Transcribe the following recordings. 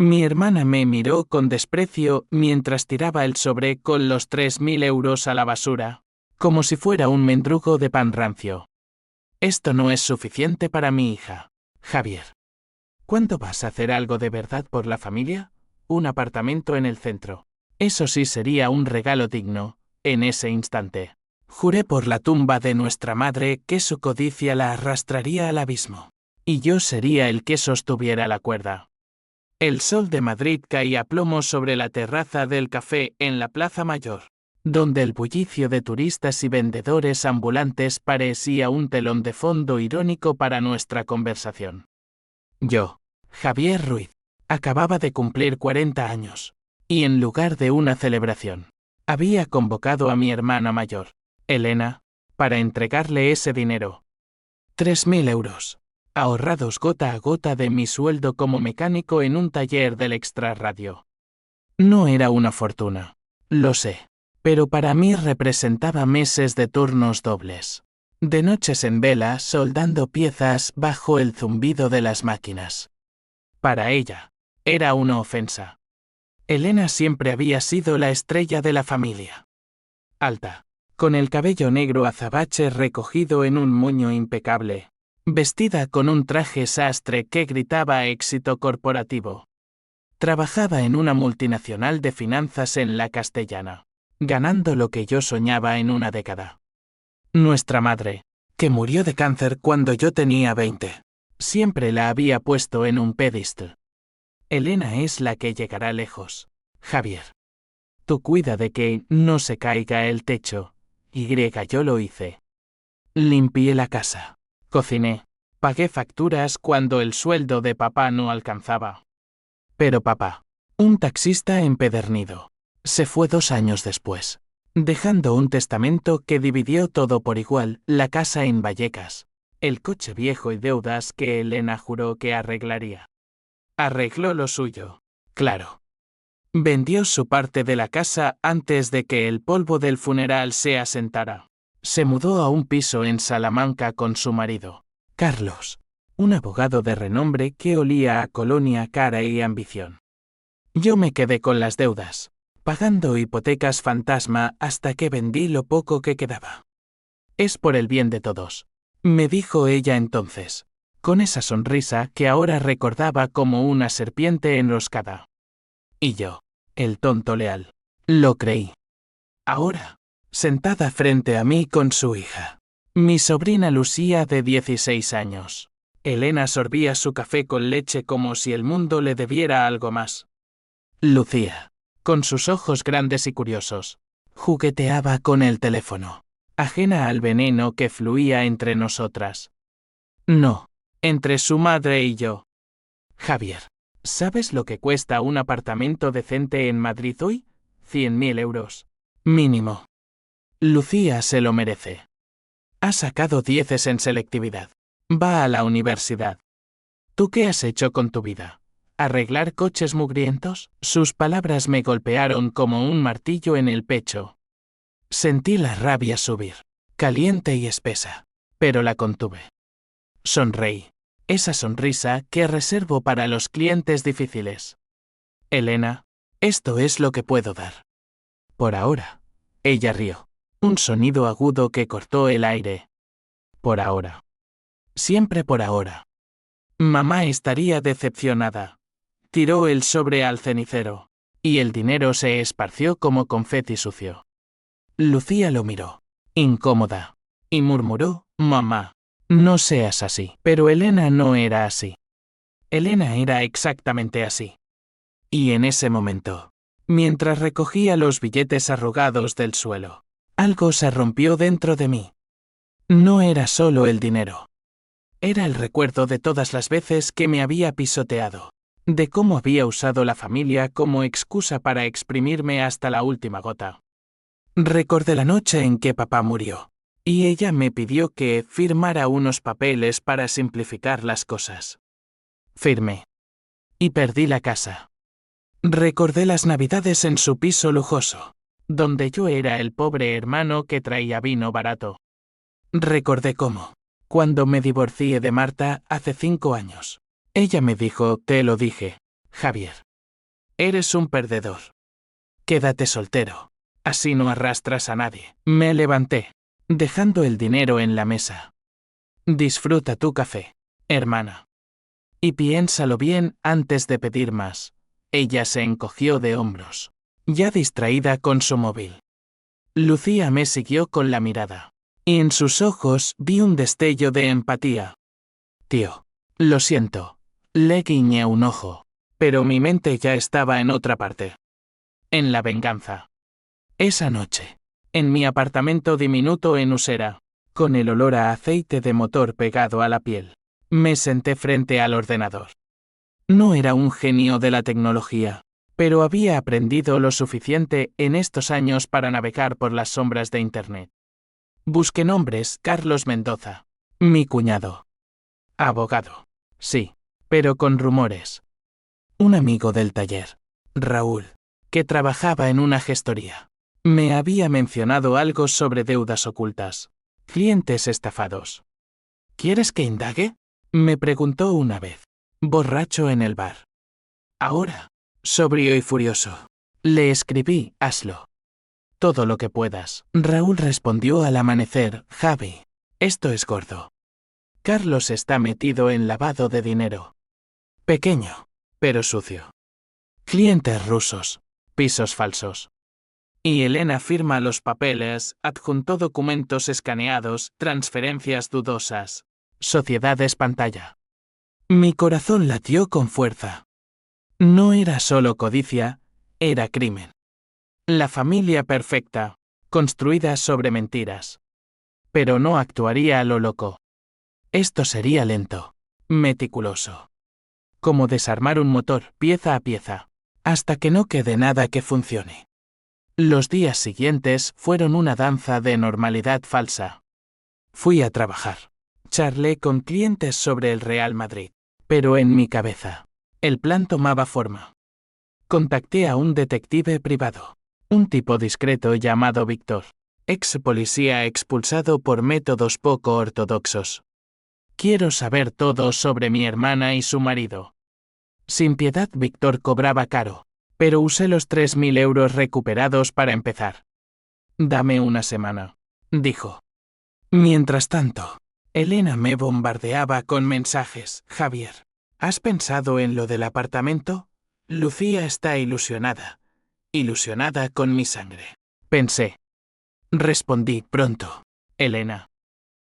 Mi hermana me miró con desprecio mientras tiraba el sobre con los 3.000 euros a la basura, como si fuera un mendrugo de pan rancio. Esto no es suficiente para mi hija, Javier. ¿Cuándo vas a hacer algo de verdad por la familia? Un apartamento en el centro. Eso sí sería un regalo digno, en ese instante. Juré por la tumba de nuestra madre que su codicia la arrastraría al abismo. Y yo sería el que sostuviera la cuerda. El sol de Madrid caía a plomo sobre la terraza del café en la Plaza Mayor, donde el bullicio de turistas y vendedores ambulantes parecía un telón de fondo irónico para nuestra conversación. Yo, Javier Ruiz, acababa de cumplir 40 años, y en lugar de una celebración, había convocado a mi hermana mayor, Elena, para entregarle ese dinero. 3.000 euros. Ahorrados gota a gota de mi sueldo como mecánico en un taller del extrarradio. No era una fortuna, lo sé, pero para mí representaba meses de turnos dobles. De noches en vela soldando piezas bajo el zumbido de las máquinas. Para ella, era una ofensa. Elena siempre había sido la estrella de la familia. Alta, con el cabello negro azabache recogido en un moño impecable. Vestida con un traje sastre que gritaba éxito corporativo. Trabajaba en una multinacional de finanzas en la Castellana, ganando lo que yo soñaba en una década. Nuestra madre, que murió de cáncer cuando yo tenía 20, siempre la había puesto en un pedestal. Elena es la que llegará lejos, Javier. Tú cuida de que no se caiga el techo. Yo lo hice. Limpié la casa. Cociné, pagué facturas cuando el sueldo de papá no alcanzaba. Pero papá, un taxista empedernido, se fue 2 años después, dejando un testamento que dividió todo por igual, la casa en Vallecas, el coche viejo y deudas que Elena juró que arreglaría. Arregló lo suyo, claro. Vendió su parte de la casa antes de que el polvo del funeral se asentara. Se mudó a un piso en Salamanca con su marido, Carlos, un abogado de renombre que olía a colonia cara y ambición. Yo me quedé con las deudas, pagando hipotecas fantasma hasta que vendí lo poco que quedaba. Es por el bien de todos, me dijo ella entonces, con esa sonrisa que ahora recordaba como una serpiente enroscada. Y yo, el tonto leal, lo creí. Ahora, sentada frente a mí con su hija, mi sobrina Lucía de 16 años. Elena sorbía su café con leche como si el mundo le debiera algo más. Lucía, con sus ojos grandes y curiosos, jugueteaba con el teléfono, ajena al veneno que fluía entre nosotras. No, entre su madre y yo. Javier, ¿sabes lo que cuesta un apartamento decente en Madrid hoy? 100.000 euros. Mínimo. Lucía se lo merece. Ha sacado 10 en selectividad. Va a la universidad. ¿Tú qué has hecho con tu vida? ¿Arreglar coches mugrientos? Sus palabras me golpearon como un martillo en el pecho. Sentí la rabia subir, caliente y espesa, pero la contuve. Sonreí, esa sonrisa que reservo para los clientes difíciles. Elena, esto es lo que puedo dar. Por ahora. Ella rió. Un sonido agudo que cortó el aire. Por ahora. Siempre por ahora. Mamá estaría decepcionada. Tiró el sobre al cenicero, y el dinero se esparció como confeti sucio. Lucía lo miró, incómoda, y murmuró, «Mamá, no seas así». Pero Elena no era así. Elena era exactamente así. Y en ese momento, mientras recogía los billetes arrugados del suelo, algo se rompió dentro de mí. No era solo el dinero. Era el recuerdo de todas las veces que me había pisoteado, de cómo había usado la familia como excusa para exprimirme hasta la última gota. Recordé la noche en que papá murió, y ella me pidió que firmara unos papeles para simplificar las cosas. Firmé. Y perdí la casa. Recordé las navidades en su piso lujoso, donde yo era el pobre hermano que traía vino barato. Recordé cómo, cuando me divorcié de Marta hace 5 años, ella me dijo, te lo dije, Javier, Eres un perdedor. Quédate soltero. Así no arrastras a nadie. Me levanté, dejando el dinero en la mesa. Disfruta tu café, hermana. Y piénsalo bien antes de pedir más. Ella se encogió de hombros, ya distraída con su móvil. Lucía me siguió con la mirada, y en sus ojos vi un destello de empatía. Tío, lo siento, le guiñé un ojo, pero mi mente ya estaba en otra parte. En la venganza. Esa noche, en mi apartamento diminuto en Usera, con el olor a aceite de motor pegado a la piel, me senté frente al ordenador. No era un genio de la tecnología, pero había aprendido lo suficiente en estos años para navegar por las sombras de Internet. Busqué nombres: Carlos Mendoza, mi cuñado. Abogado. Sí, pero con rumores. Un amigo del taller, Raúl, que trabajaba en una gestoría. Me había mencionado algo sobre deudas ocultas, clientes estafados. ¿Quieres que indague?, me preguntó una vez, borracho en el bar. Ahora, sobrio y furioso, le escribí: hazlo. Todo lo que puedas. Raúl respondió al amanecer: Javi, esto es gordo. Carlos está metido en lavado de dinero. Pequeño, pero sucio. Clientes rusos, pisos falsos. Y Elena firma los papeles, adjuntó documentos escaneados, transferencias dudosas. Sociedades pantalla. Mi corazón latió con fuerza. No era solo codicia, era crimen. La familia perfecta, construida sobre mentiras. Pero no actuaría a lo loco. Esto sería lento, meticuloso. Como desarmar un motor, pieza a pieza, hasta que no quede nada que funcione. Los días siguientes fueron una danza de normalidad falsa. Fui a trabajar. Charlé con clientes sobre el Real Madrid. Pero en mi cabeza, el plan tomaba forma. Contacté a un detective privado. Un tipo discreto llamado Víctor. Ex policía expulsado por métodos poco ortodoxos. Quiero saber todo sobre mi hermana y su marido. Sin piedad, Víctor cobraba caro, pero usé los 3.000 euros recuperados para empezar. Dame una semana, dijo. Mientras tanto, Elena me bombardeaba con mensajes. Javier, ¿has pensado en lo del apartamento? Lucía está ilusionada. Ilusionada con mi sangre. Pensé. Respondí: pronto, Elena.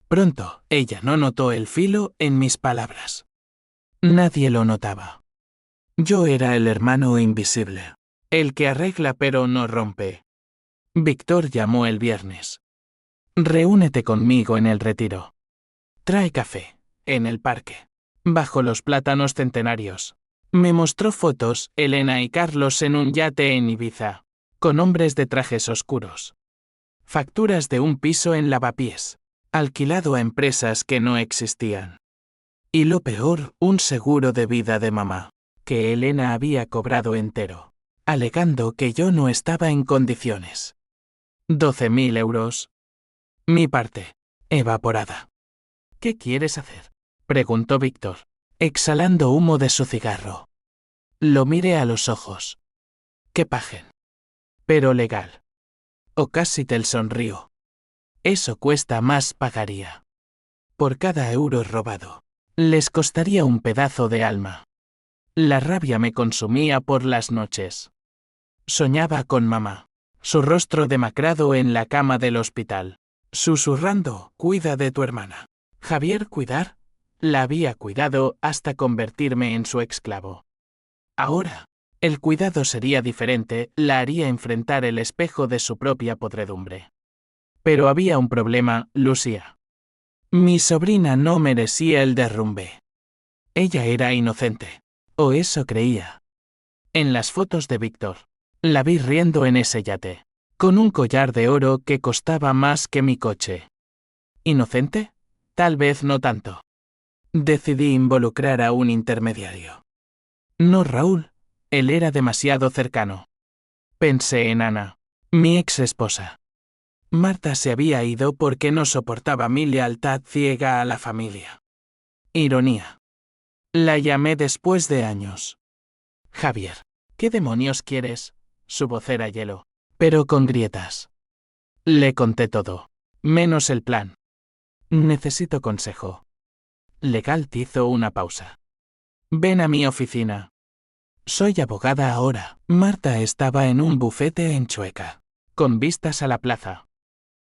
Pronto. Ella no notó el filo en mis palabras. Nadie lo notaba. Yo era el hermano invisible. El que arregla pero no rompe. Víctor llamó el viernes. Reúnete conmigo en el Retiro. Trae café, en el parque, bajo los plátanos centenarios. Me mostró fotos: Elena y Carlos en un yate en Ibiza, con hombres de trajes oscuros. Facturas de un piso en Lavapiés, alquilado a empresas que no existían. Y lo peor, un seguro de vida de mamá, que Elena había cobrado entero, alegando que yo no estaba en condiciones. 12.000 euros. Mi parte, evaporada. ¿Qué quieres hacer?, preguntó Víctor, exhalando humo de su cigarro. Lo miré a los ojos. Que paguen. Pero legal. O casi te sonrió. Eso cuesta más, pagaría. Por cada euro robado, les costaría un pedazo de alma. La rabia me consumía por las noches. Soñaba con mamá, su rostro demacrado en la cama del hospital, susurrando: cuida de tu hermana. Javier, ¿cuidar? La había cuidado hasta convertirme en su esclavo. Ahora, el cuidado sería diferente, la haría enfrentar el espejo de su propia podredumbre. Pero había un problema: Lucía. Mi sobrina no merecía el derrumbe. Ella era inocente. O eso creía. En las fotos de Víctor, la vi riendo en ese yate, con un collar de oro que costaba más que mi coche. ¿Inocente? Tal vez no tanto. Decidí involucrar a un intermediario. No Raúl, él era demasiado cercano. Pensé en Ana, mi ex esposa. Marta se había ido porque no soportaba mi lealtad ciega a la familia. Ironía. La llamé después de años. Javier, ¿Qué demonios quieres? Su voz era hielo, pero con grietas. Le conté todo, menos el plan. Necesito consejo. Legal hizo una pausa. Ven a mi oficina. Soy abogada ahora. Marta estaba en un bufete en Chueca, con vistas a la plaza.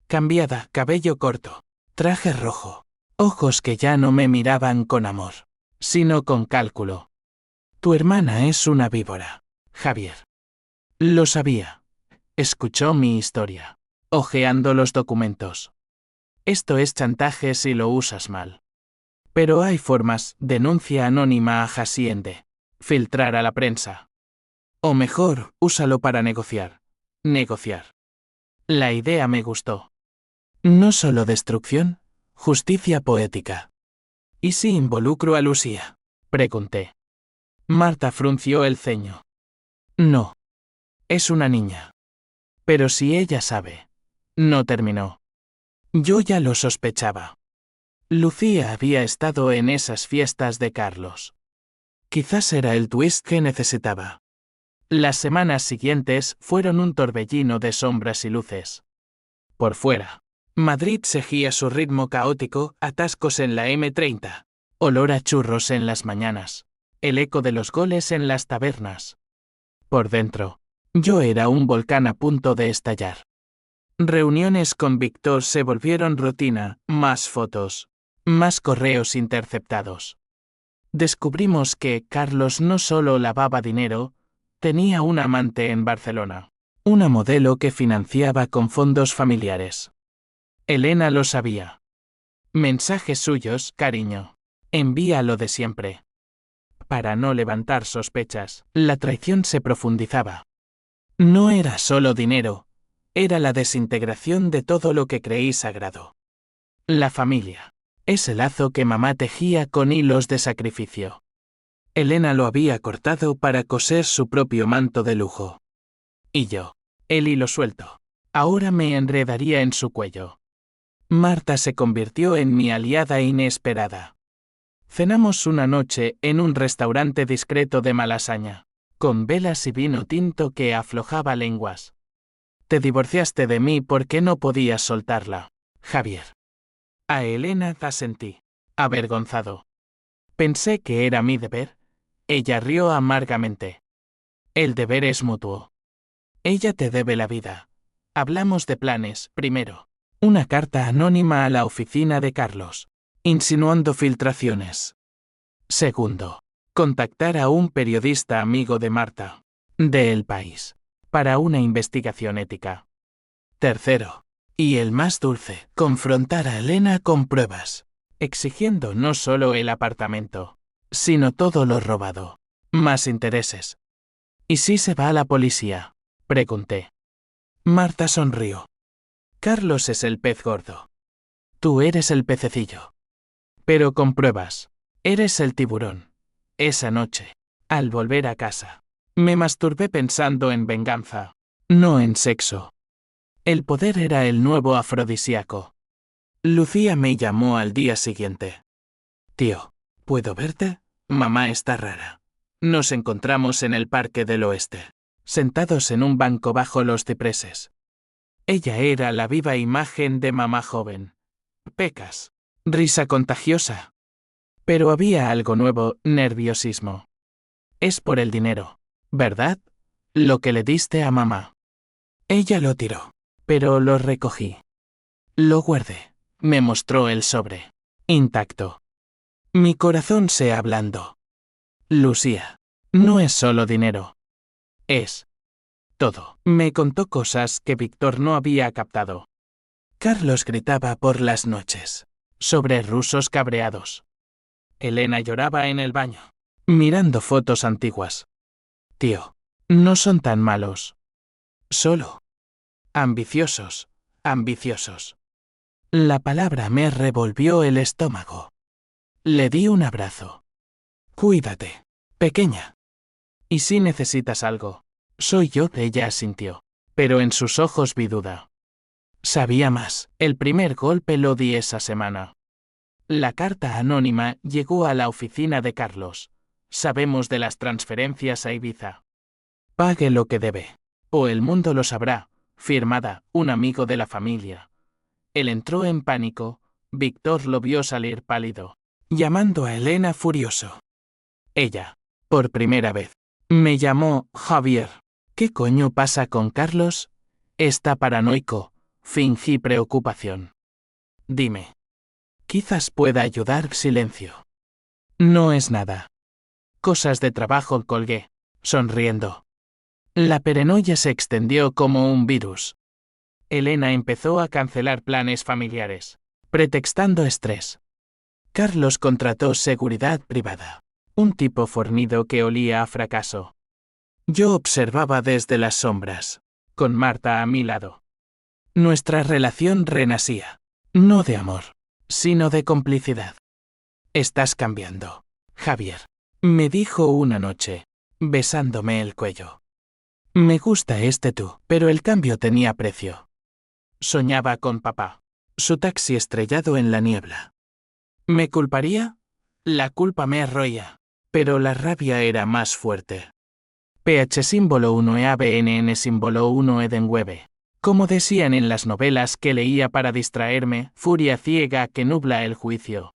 Cambiada, cabello corto, traje rojo, ojos que ya no me miraban con amor, sino con cálculo. Tu hermana es una víbora, Javier. Lo sabía. Escuchó mi historia, hojeando los documentos. Esto es chantaje si lo usas mal. Pero hay formas, denuncia anónima a Haciende. Filtrar a la prensa. O mejor, úsalo para negociar. Negociar. La idea me gustó. No solo destrucción, justicia poética. ¿Y si involucro a Lucía? Pregunté. Marta frunció el ceño. No. Es una niña. Pero si ella sabe. No terminó. Yo ya lo sospechaba. Lucía había estado en esas fiestas de Carlos. Quizás era el twist que necesitaba. Las semanas siguientes fueron un torbellino de sombras y luces. Por fuera, Madrid seguía su ritmo caótico, atascos en la M30, olor a churros en las mañanas, el eco de los goles en las tabernas. Por dentro, yo era un volcán a punto de estallar. Reuniones con Víctor se volvieron rutina, más fotos, más correos interceptados. Descubrimos que Carlos no solo lavaba dinero, tenía un amante en Barcelona, una modelo que financiaba con fondos familiares. Elena lo sabía. Mensajes suyos, cariño. Envía lo de siempre. Para no levantar sospechas, la traición se profundizaba. No era solo dinero, era la desintegración de todo lo que creí sagrado. La familia. Ese lazo que mamá tejía con hilos de sacrificio. Elena lo había cortado para coser su propio manto de lujo. Y yo, el hilo suelto, ahora me enredaría en su cuello. Marta se convirtió en mi aliada inesperada. Cenamos una noche en un restaurante discreto de Malasaña, con velas y vino tinto que aflojaba lenguas. Te divorciaste de mí porque no podías soltarla, Javier. A Elena asentí, avergonzado. Pensé que era mi deber. Ella rió amargamente. El deber es mutuo. Ella te debe la vida. Hablamos de planes, primero. Una carta anónima a la oficina de Carlos, insinuando filtraciones. Segundo, contactar a un periodista amigo de Marta, de El País, para una investigación ética. Tercero, y el más dulce, confrontar a Elena con pruebas, exigiendo no solo el apartamento, sino todo lo robado, más intereses. ¿Y si se va a la policía? Pregunté. Marta sonrió. Carlos es el pez gordo. Tú eres el pececillo. Pero con pruebas. Eres el tiburón. Esa noche, al volver a casa, me masturbé pensando en venganza, no en sexo. El poder era el nuevo afrodisíaco. Lucía me llamó al día siguiente. Tío, ¿puedo verte? Mamá está rara. Nos encontramos en el Parque del Oeste, sentados en un banco bajo los cipreses. Ella era la viva imagen de mamá joven. Pecas. Risa contagiosa. Pero había algo nuevo, nerviosismo. Es por el dinero, ¿verdad? Lo que le diste a mamá. Ella lo tiró, pero lo recogí. Lo guardé. Me mostró el sobre. Intacto. Mi corazón se ablandó. Lucía. No es solo dinero. Es todo. Me contó cosas que Víctor no había captado. Carlos gritaba por las noches, sobre rusos cabreados. Elena lloraba en el baño, mirando fotos antiguas. Tío, no son tan malos. Solo ambiciosos, ambiciosos. La palabra me revolvió el estómago. Le di un abrazo. Cuídate, pequeña. Y si necesitas algo, soy yo. Ella asintió, pero en sus ojos vi duda. Sabía más. El primer golpe lo di esa semana. La carta anónima llegó a la oficina de Carlos. Sabemos de las transferencias a Ibiza. Pague lo que debe. O el mundo lo sabrá. Firmada, un amigo de la familia. Él entró en pánico. Víctor lo vio salir pálido, llamando a Elena furioso. Ella, por primera vez, me llamó Javier. ¿Qué coño pasa con Carlos? Está paranoico. Fingí preocupación. Dime. Quizás pueda ayudar. Silencio. No es nada. Cosas de trabajo, colgué, sonriendo. La paranoia se extendió como un virus. Elena empezó a cancelar planes familiares, pretextando estrés. Carlos contrató seguridad privada. Un tipo fornido que olía a fracaso. Yo observaba desde las sombras, con Marta a mi lado. Nuestra relación renacía, no de amor, sino de complicidad. Estás cambiando, Javier, me dijo una noche, besándome el cuello. Me gusta tú, pero el cambio tenía precio. Soñaba con papá, su taxi estrellado en la niebla. ¿Me culparía? La culpa me arrolla, pero la rabia era más fuerte. PH símbolo 1 EABNN símbolo 1 Edenwebe. Como decían en las novelas que leía para distraerme, furia ciega que nubla el juicio.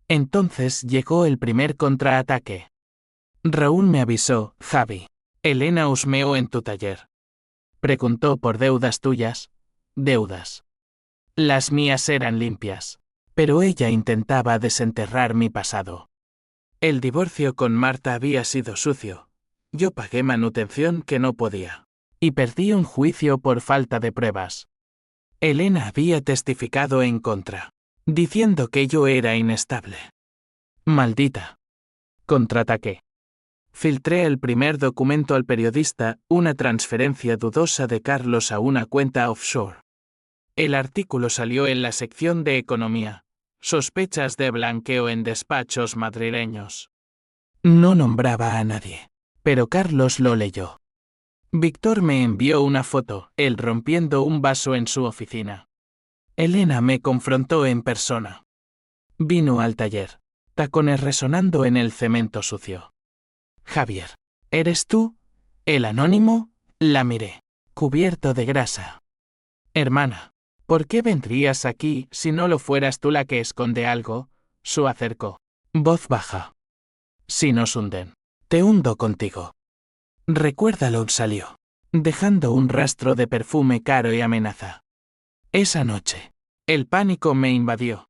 Entonces llegó el primer contraataque. Raúl me avisó, Javi. Elena husmeó en tu taller. Preguntó por deudas tuyas. Deudas. Las mías eran limpias. Pero ella intentaba desenterrar mi pasado. El divorcio con Marta había sido sucio. Yo pagué manutención que no podía. Y perdí un juicio por falta de pruebas. Elena había testificado en contra, diciendo que yo era inestable. Maldita. Contraataqué. Filtré el primer documento al periodista, una transferencia dudosa de Carlos a una cuenta offshore. El artículo salió en la sección de economía. Sospechas de blanqueo en despachos madrileños. No nombraba a nadie, pero Carlos lo leyó. Víctor me envió una foto, él rompiendo un vaso en su oficina. Elena me confrontó en persona. Vino al taller, tacones resonando en el cemento sucio. Javier, ¿eres tú? ¿El anónimo? La miré, cubierto de grasa. Hermana, ¿por qué vendrías aquí si no lo fueras tú la que esconde algo? Su acercó. Voz baja. Si nos hunden, te hundo contigo. Recuérdalo, salió, dejando un rastro de perfume caro y amenaza. Esa noche, el pánico me invadió.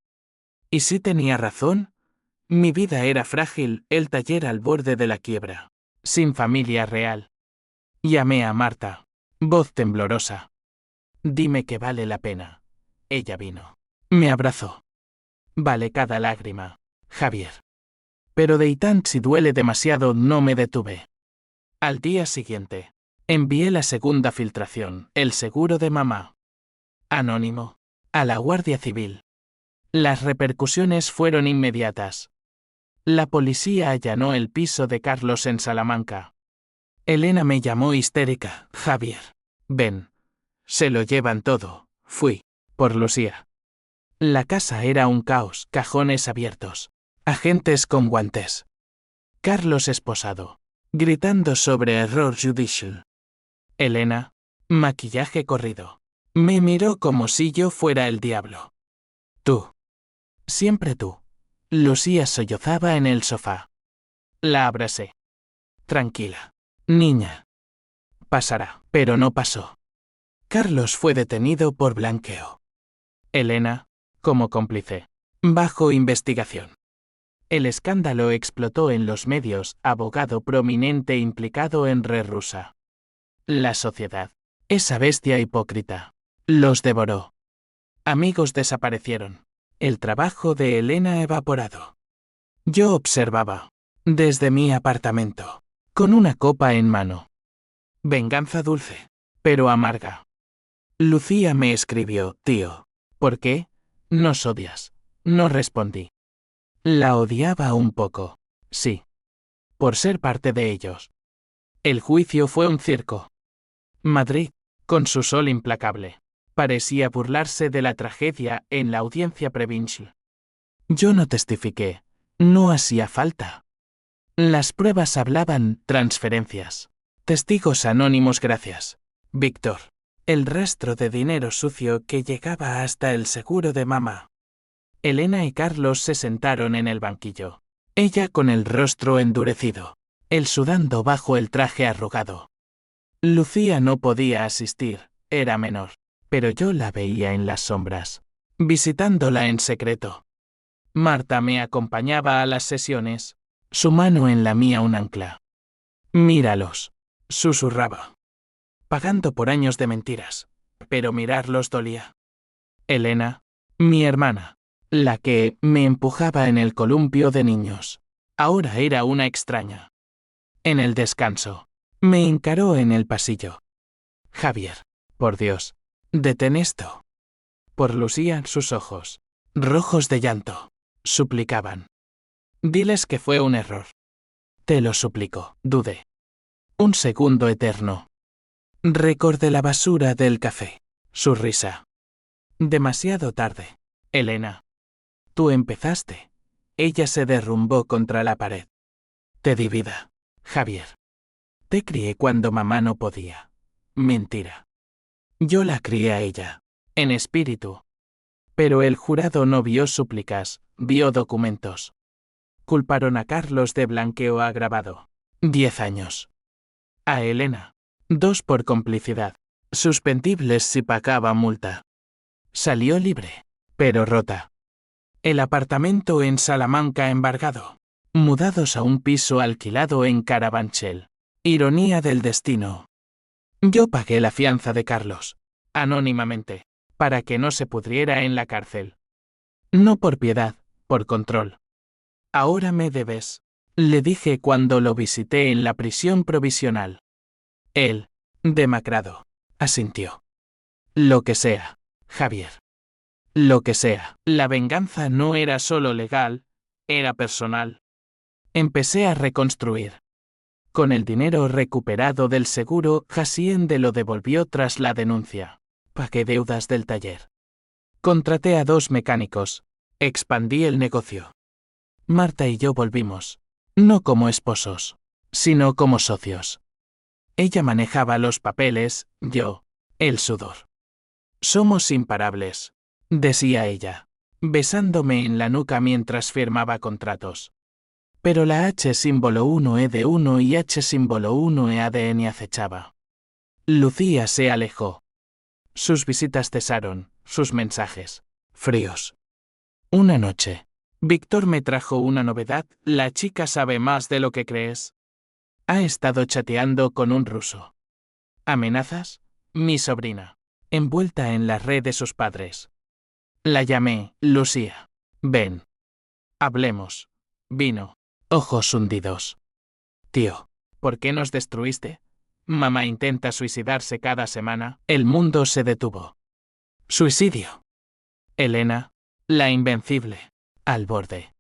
¿Y si tenía razón? Mi vida era frágil, el taller al borde de la quiebra. Sin familia real. Llamé a Marta, voz temblorosa. Dime que vale la pena. Ella vino. Me abrazó. Vale cada lágrima, Javier. Pero de Itán si duele demasiado no me detuve. Al día siguiente, envié la segunda filtración, el seguro de mamá. Anónimo. A la Guardia Civil. Las repercusiones fueron inmediatas. La policía allanó el piso de Carlos en Salamanca. Elena me llamó histérica. Javier. Ven. Se lo llevan todo. Fui. Por Lucía. La casa era un caos, cajones abiertos. Agentes con guantes. Carlos esposado. Gritando sobre error judicial. Elena. Maquillaje corrido. Me miró como si yo fuera el diablo. Tú. Siempre tú. Lucía sollozaba en el sofá. La abracé. Tranquila. Niña. Pasará, pero no pasó. Carlos fue detenido por blanqueo. Elena, como cómplice. Bajo investigación. El escándalo explotó en los medios, abogado prominente implicado en Red Rusa. La sociedad. Esa bestia hipócrita. Los devoró. Amigos desaparecieron. El trabajo de Elena evaporado. Yo observaba. Desde mi apartamento. Con una copa en mano. Venganza dulce. Pero amarga. Lucía me escribió, tío. ¿Por qué? Nos odias. No respondí. La odiaba un poco. Sí. Por ser parte de ellos. El juicio fue un circo. Madrid, con su sol implacable, parecía burlarse de la tragedia en la audiencia provincial. Yo no testifiqué. No hacía falta. Las pruebas hablaban, transferencias. Testigos anónimos, gracias. Víctor. El rastro de dinero sucio que llegaba hasta el seguro de mamá. Elena y Carlos se sentaron en el banquillo. Ella con el rostro endurecido, él sudando bajo el traje arrugado. Lucía no podía asistir, era menor, pero yo la veía en las sombras, visitándola en secreto. Marta me acompañaba a las sesiones, su mano en la mía un ancla. Míralos, susurraba. Pagando por años de mentiras, pero mirarlos dolía. Elena, mi hermana, la que me empujaba en el columpio de niños, ahora era una extraña. En el descanso, me encaró en el pasillo. Javier, por Dios, detén esto. Por Lucía sus ojos, rojos de llanto, suplicaban. Diles que fue un error. Te lo suplico, dudé. Un segundo eterno. Recordé la basura del café, su risa. Demasiado tarde, Elena. Tú empezaste. Ella se derrumbó contra la pared. Te di vida, Javier. Te crié cuando mamá no podía. Mentira. Yo la crié a ella, en espíritu. Pero el jurado no vio súplicas, vio documentos. Culparon a Carlos de blanqueo agravado. 10 años. A Elena. 2 por complicidad. Suspendibles si pagaba multa. Salió libre, pero rota. El apartamento en Salamanca embargado. Mudados a un piso alquilado en Carabanchel. Ironía del destino. Yo pagué la fianza de Carlos, anónimamente, para que no se pudriera en la cárcel. No por piedad, por control. Ahora me debes, le dije cuando lo visité en la prisión provisional. Él, demacrado, asintió. Lo que sea, Javier. Lo que sea. La venganza no era solo legal, era personal. Empecé a reconstruir. Con el dinero recuperado del seguro, Hacienda lo devolvió tras la denuncia. Pagué deudas del taller. Contraté a 2 mecánicos. Expandí el negocio. Marta y yo volvimos. No como esposos, sino como socios. Ella manejaba los papeles, yo, el sudor. Somos imparables, decía ella, besándome en la nuca mientras firmaba contratos. Pero la H símbolo 1E de 1 y H símbolo 1E ADN acechaba. Lucía se alejó. Sus visitas cesaron, sus mensajes, fríos. Una noche, Víctor me trajo una novedad, la chica sabe más de lo que crees. Ha estado chateando con un ruso. ¿Amenazas? Mi sobrina, envuelta en la red de sus padres. La llamé, Lucía. Ven. Hablemos. Vino. Ojos hundidos. Tío, ¿por qué nos destruiste? Mamá intenta suicidarse cada semana. El mundo se detuvo. Suicidio. Elena, la invencible, al borde.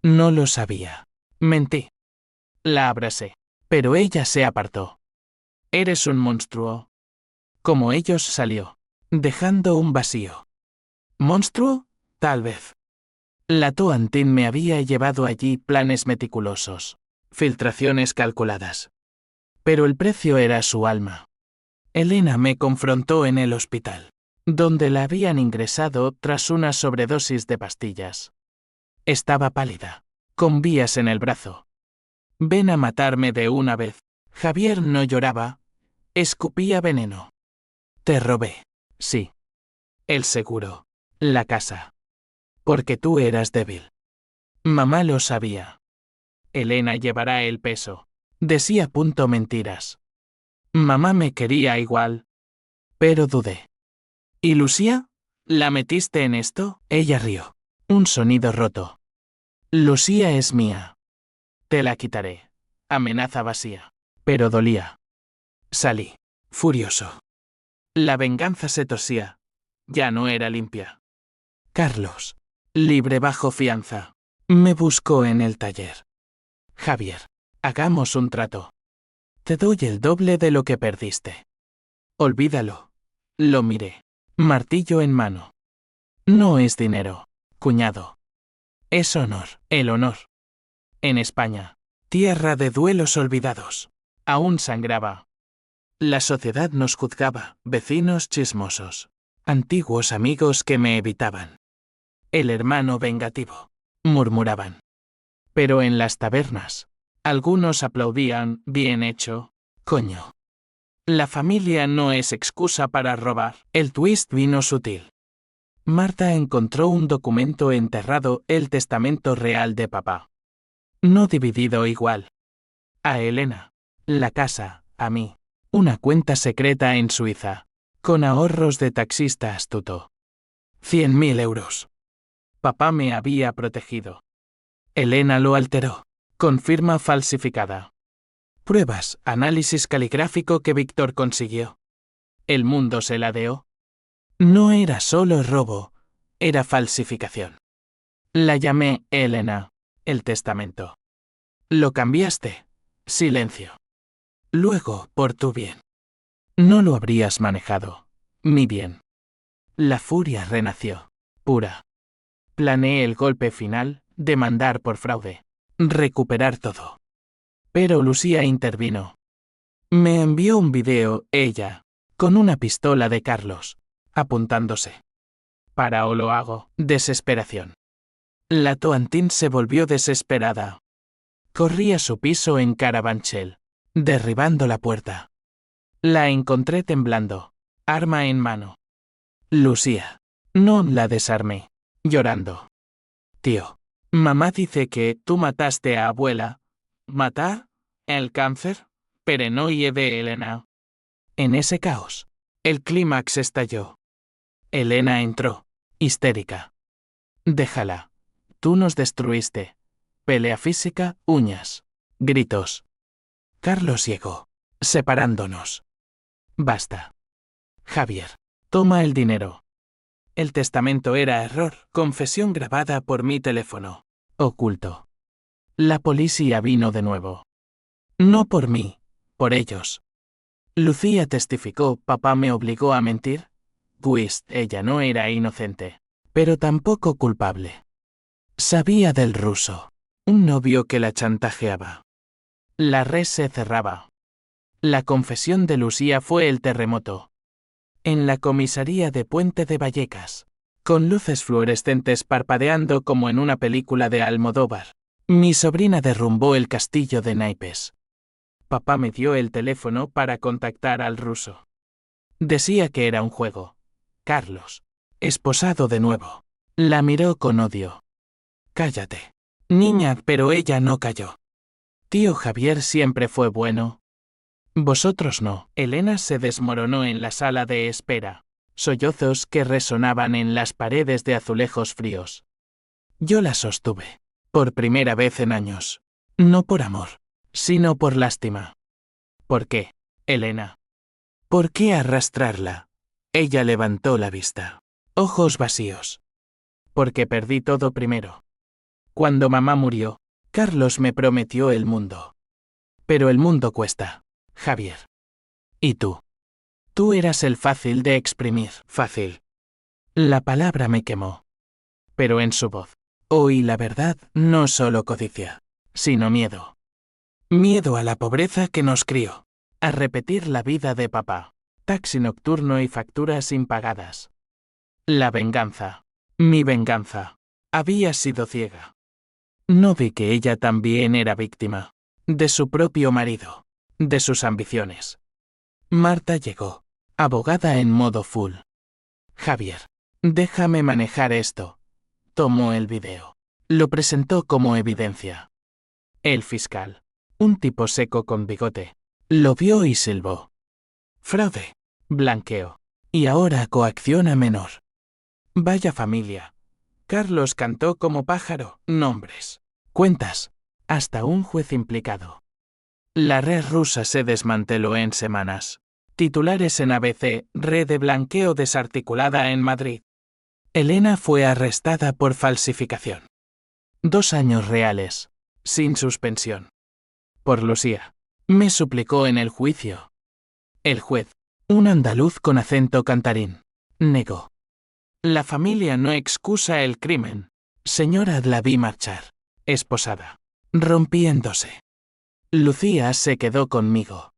No lo sabía. Mentí. La abracé, pero ella se apartó. Eres un monstruo. Como ellos salió, dejando un vacío. ¿Monstruo? Tal vez. La Toantin me había llevado allí planes meticulosos, filtraciones calculadas. Pero el precio era su alma. Elena me confrontó en el hospital, donde la habían ingresado tras una sobredosis de pastillas. Estaba pálida, con vías en el brazo. Ven a matarme de una vez. Javier no lloraba, escupía veneno. Te robé, sí. El seguro, la casa. Porque tú eras débil. Mamá lo sabía. Elena llevará el peso. Decía punto mentiras. Mamá me quería igual. Pero dudé. ¿Y Lucía? ¿La metiste en esto? Ella rió. Un sonido roto. Lucía es mía. Te la quitaré. Amenaza vacía. Pero dolía. Salí, furioso. La venganza se tosía. Ya no era limpia. Carlos, libre bajo fianza, me buscó en el taller. Javier, hagamos un trato. Te doy el doble de lo que perdiste. Olvídalo. Lo miré, martillo en mano. No es dinero, cuñado. Es honor, el honor. En España, tierra de duelos olvidados. Aún sangraba. La sociedad nos juzgaba, vecinos chismosos, antiguos amigos que me evitaban. El hermano vengativo, murmuraban. Pero en las tabernas, algunos aplaudían, bien hecho, coño. La familia no es excusa para robar. El twist vino sutil. Marta encontró un documento enterrado, el testamento real de papá. No dividido igual. A Elena, la casa, a mí, una cuenta secreta en Suiza, con ahorros de taxista astuto. 100.000 euros. Papá me había protegido. Elena lo alteró. Con firma falsificada. Pruebas, análisis caligráfico que Víctor consiguió. El mundo se ladeó. No era solo robo, era falsificación. La llamé Elena, el testamento. Lo cambiaste. Silencio. Luego, por tu bien. No lo habrías manejado. Mi bien. La furia renació. Pura. Planeé el golpe final, demandar por fraude. Recuperar todo. Pero Lucía intervino. Me envió un video, ella, con una pistola de Carlos, apuntándose. Para o lo hago. Desesperación. La Toantín se volvió desesperada. Corrí a su piso en Carabanchel, derribando la puerta. La encontré temblando, arma en mano. Lucía. No la desarmé, llorando. Tío, mamá dice que tú mataste a abuela. ¿Matar? ¿El cáncer? Perenoide de Elena. En ese caos, el clímax estalló. Elena entró, histérica. Déjala. Tú nos destruiste. Pelea física, uñas. Gritos. Carlos llegó, separándonos. Basta. Javier, toma el dinero. El testamento era error, confesión grabada por mi teléfono. Oculto. La policía vino de nuevo. No por mí, por ellos. Lucía testificó, papá me obligó a mentir. Pues ella no era inocente, pero tampoco culpable. Sabía del ruso, un novio que la chantajeaba. La red se cerraba. La confesión de Lucía fue el terremoto. En la comisaría de Puente de Vallecas, con luces fluorescentes parpadeando como en una película de Almodóvar, mi sobrina derrumbó el castillo de naipes. Papá me dio el teléfono para contactar al ruso. Decía que era un juego. Carlos, esposado de nuevo, la miró con odio. Cállate, niña, pero ella no cayó. Tío Javier siempre fue bueno. Vosotros no. Elena se desmoronó en la sala de espera. Sollozos que resonaban en las paredes de azulejos fríos. Yo la sostuve. Por primera vez en años. No por amor, sino por lástima. ¿Por qué, Elena? ¿Por qué arrastrarla? Ella levantó la vista. Ojos vacíos. Porque perdí todo primero. Cuando mamá murió, Carlos me prometió el mundo. Pero el mundo cuesta, Javier. ¿Y tú? Tú eras el fácil de exprimir. Fácil. La palabra me quemó. Pero en su voz, oí la verdad, no solo codicia, sino miedo. Miedo a la pobreza que nos crió. A repetir la vida de papá. Taxi nocturno y facturas impagadas. La venganza. Mi venganza. Había sido ciega. No vi que ella también era víctima. De su propio marido. De sus ambiciones. Marta llegó. Abogada en modo full. Javier, déjame manejar esto. Tomó el video. Lo presentó como evidencia. El fiscal, un tipo seco con bigote, lo vio y silbó. Fraude. Blanqueo. Y ahora coacción a menor. Vaya familia. Carlos cantó como pájaro. Nombres. Cuentas. Hasta un juez implicado. La red rusa se desmanteló en semanas. Titulares en ABC, red de blanqueo desarticulada en Madrid. Elena fue arrestada por falsificación. 2 años reales. Sin suspensión. Por Lucía. Me suplicó en el juicio. El juez, un andaluz con acento cantarín, negó. La familia no excusa el crimen. Señora, la vi marchar, esposada, rompiéndose. Lucía se quedó conmigo.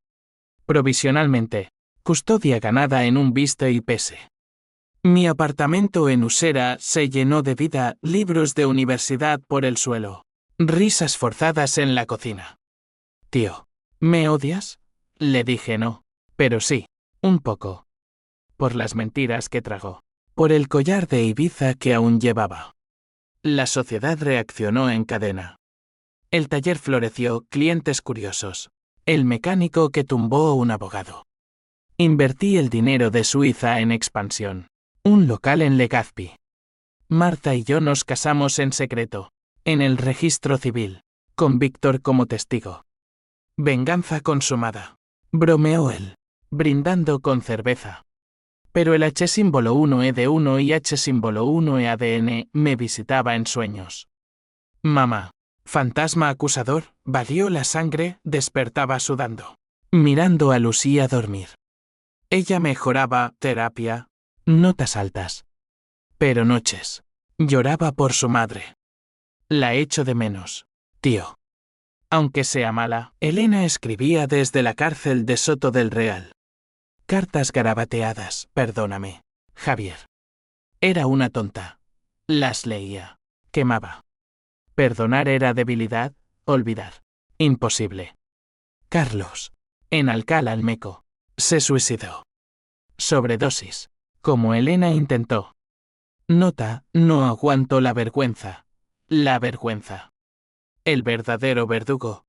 Provisionalmente, custodia ganada en un visto y pese. Mi apartamento en Usera se llenó de vida, libros de universidad por el suelo. Risas forzadas en la cocina. Tío, ¿me odias? Le dije no. Pero sí, un poco. Por las mentiras que tragó. Por el collar de Ibiza que aún llevaba. La sociedad reaccionó en cadena. El taller floreció, clientes curiosos. El mecánico que tumbó un abogado. Invertí el dinero de Suiza en expansión. Un local en Legazpi. Marta y yo nos casamos en secreto. En el registro civil. Con Víctor como testigo. Venganza consumada. Bromeó él. Brindando con cerveza. Pero el H símbolo 1E1 y H símbolo 1EADN me visitaba en sueños. Mamá. Fantasma acusador, valió la sangre, despertaba sudando. Mirando a Lucía dormir. Ella mejoraba, terapia, notas altas. Pero noches. Lloraba por su madre. La echo de menos, tío. Aunque sea mala, Elena escribía desde la cárcel de Soto del Real. Cartas garabateadas, perdóname, Javier. Era una tonta. Las leía. Quemaba. Perdonar era debilidad, olvidar. Imposible. Carlos. En Alcalá Almeco. Se suicidó. Sobredosis. Como Elena intentó. Nota, no aguanto la vergüenza. La vergüenza. El verdadero verdugo.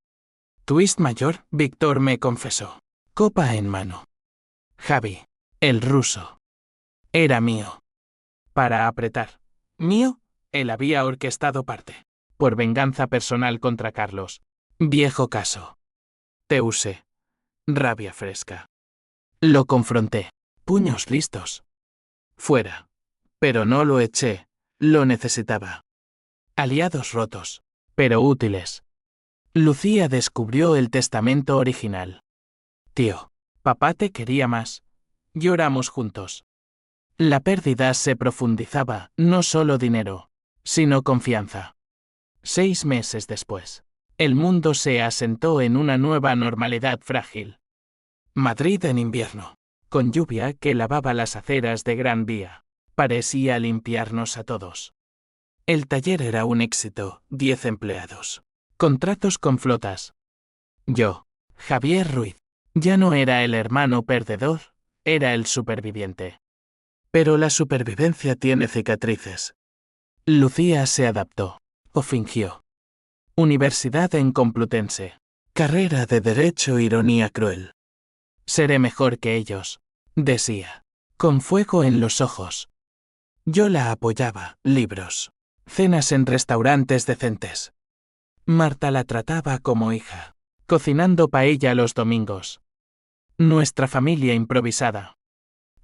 Twist mayor, Víctor me confesó. Copa en mano. Javi. El ruso. Era mío. Para apretar. Mío, él había orquestado parte. Por venganza personal contra Carlos. Viejo caso. Te usé. Rabia fresca. Lo confronté. Puños listos. Fuera. Pero no lo eché. Lo necesitaba. Aliados rotos. Pero útiles. Lucía descubrió el testamento original. Tío, papá te quería más. Lloramos juntos. La pérdida se profundizaba, no solo dinero, sino confianza. 6 meses después, el mundo se asentó en una nueva normalidad frágil. Madrid en invierno, con lluvia que lavaba las aceras de Gran Vía, parecía limpiarnos a todos. El taller era un éxito, 10 empleados. Contratos con flotas. Yo, Javier Ruiz, ya no era el hermano perdedor, era el superviviente. Pero la supervivencia tiene cicatrices. Lucía se adaptó, o fingió. Universidad en Complutense. Carrera de Derecho, ironía cruel. Seré mejor que ellos, decía, con fuego en los ojos. Yo la apoyaba, libros, cenas en restaurantes decentes. Marta la trataba como hija, cocinando paella los domingos. Nuestra familia improvisada.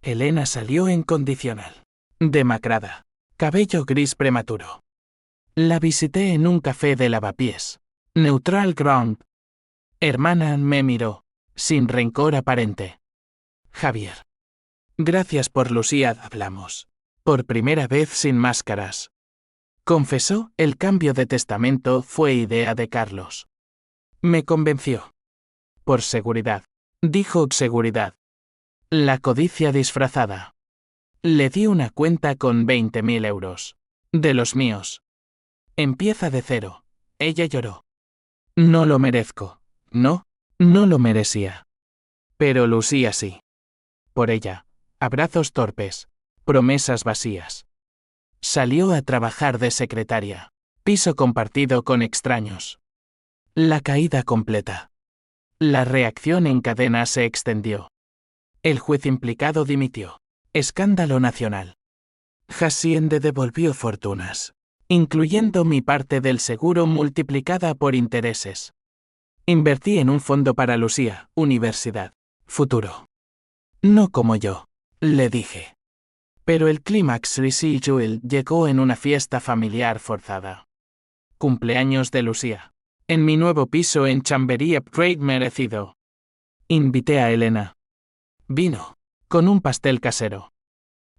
Elena salió en condicional. Demacrada. Cabello gris prematuro. La visité en un café de Lavapiés. Neutral Ground. Hermana me miró, sin rencor aparente. Javier. Gracias por Lucía, hablamos. Por primera vez sin máscaras. Confesó, el cambio de testamento fue idea de Carlos. Me convenció. Por seguridad. Dijo seguridad. La codicia disfrazada. Le di una cuenta con 20.000 euros. De los míos. Empieza de cero. Ella lloró. No lo merezco. No, no lo merecía. Pero Lucía sí. Por ella. Abrazos torpes. Promesas vacías. Salió a trabajar de secretaria. Piso compartido con extraños. La caída completa. La reacción en cadena se extendió. El juez implicado dimitió. Escándalo nacional. Hacienda devolvió fortunas, incluyendo mi parte del seguro multiplicada por intereses. Invertí en un fondo para Lucía, universidad, futuro. No como yo, le dije. Pero el clímax residual llegó en una fiesta familiar forzada. Cumpleaños de Lucía. En mi nuevo piso en Chamberí, upgrade merecido. Invité a Elena. Vino. Con un pastel casero.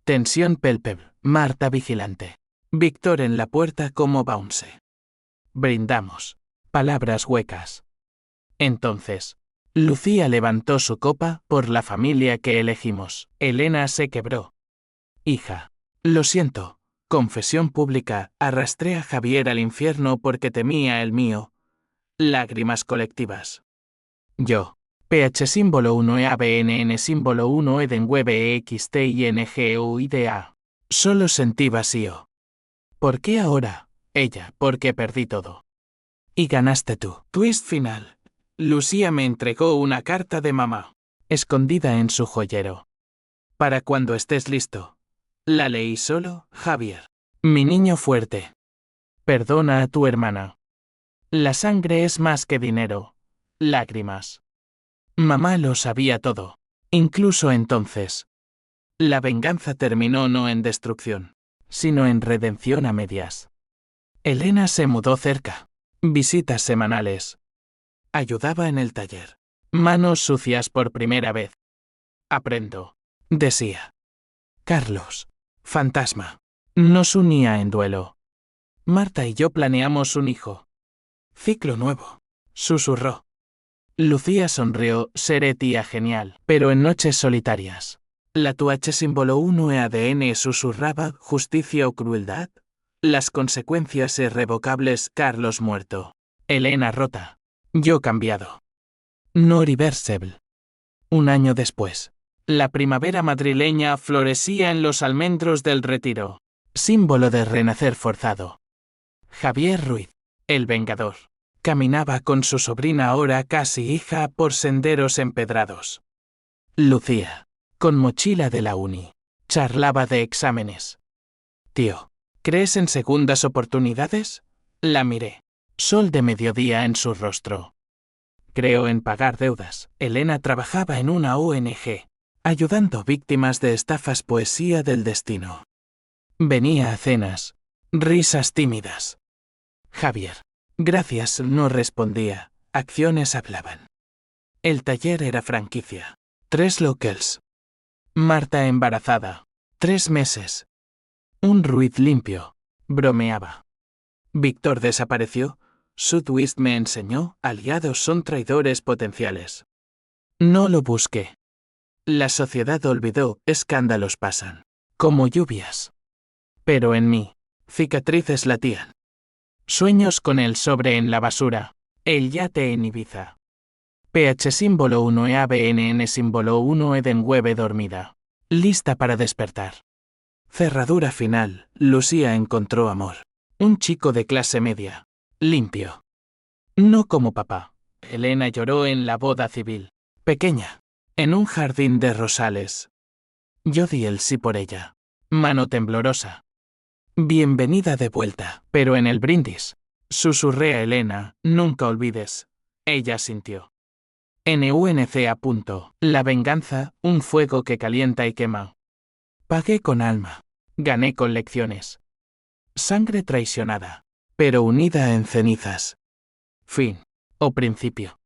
Tensión palpable. Marta vigilante. Víctor en la puerta como bounce. Brindamos. Palabras huecas. Entonces, Lucía levantó su copa por la familia que elegimos. Elena se quebró. Hija, lo siento. Confesión pública, arrastré a Javier al infierno porque temía el mío. Lágrimas colectivas. Yo. PH símbolo 1 EABNN símbolo 1 Edenwebe EXTINGUIDA. Solo sentí vacío. ¿Por qué ahora? Ella, porque perdí todo. Y ganaste tú. Twist final. Lucía me entregó una carta de mamá, escondida en su joyero. Para cuando estés listo. La leí solo, Javier. Mi niño fuerte. Perdona a tu hermana. La sangre es más que dinero. Lágrimas. Mamá lo sabía todo. Incluso entonces. La venganza terminó no en destrucción, sino en redención a medias. Elena se mudó cerca. Visitas semanales. Ayudaba en el taller. Manos sucias por primera vez. Aprendo. Decía. Carlos. Fantasma. Nos unía en duelo. Marta y yo planeamos un hijo. Ciclo nuevo. Susurró. Lucía sonrió, seré tía genial, pero en noches solitarias. La TUH símbolo 1 EADN susurraba, justicia o crueldad. Las consecuencias irrevocables, Carlos muerto. Elena rota. Yo cambiado. No reversible. Un año después. La primavera madrileña florecía en los almendros del Retiro. Símbolo de renacer forzado. Javier Ruiz, el vengador. Caminaba con su sobrina ahora casi hija por senderos empedrados. Lucía, con mochila de la uni, charlaba de exámenes. Tío, ¿crees en segundas oportunidades? La miré. Sol de mediodía en su rostro. Creo en pagar deudas. Elena trabajaba en una ONG, ayudando víctimas de estafas. Poesía del destino. Venía a cenas. Risas tímidas. Javier. Gracias, no respondía. Acciones hablaban. El taller era franquicia. 3 locals. Marta embarazada. 3 meses. Un Ruiz limpio. Bromeaba. Víctor desapareció. Su twist me enseñó, aliados son traidores potenciales. No lo busqué. La sociedad olvidó, escándalos pasan. Como lluvias. Pero en mí, cicatrices latían. Sueños con el sobre en la basura. El yate en Ibiza. PH símbolo 1 EABNN símbolo 1 Edenwebe dormida. Lista para despertar. Cerradura final. Lucía encontró amor. Un chico de clase media. Limpio. No como papá. Elena lloró en la boda civil. Pequeña. En un jardín de rosales. Yo di el sí por ella. Mano temblorosa. Bienvenida de vuelta. Pero en el brindis. Susurré a Elena, nunca olvides. Ella sintió. NUNCA. La venganza, un fuego que calienta y quema. Pagué con alma. Gané con lecciones. Sangre traicionada, pero unida en cenizas. Fin. O principio.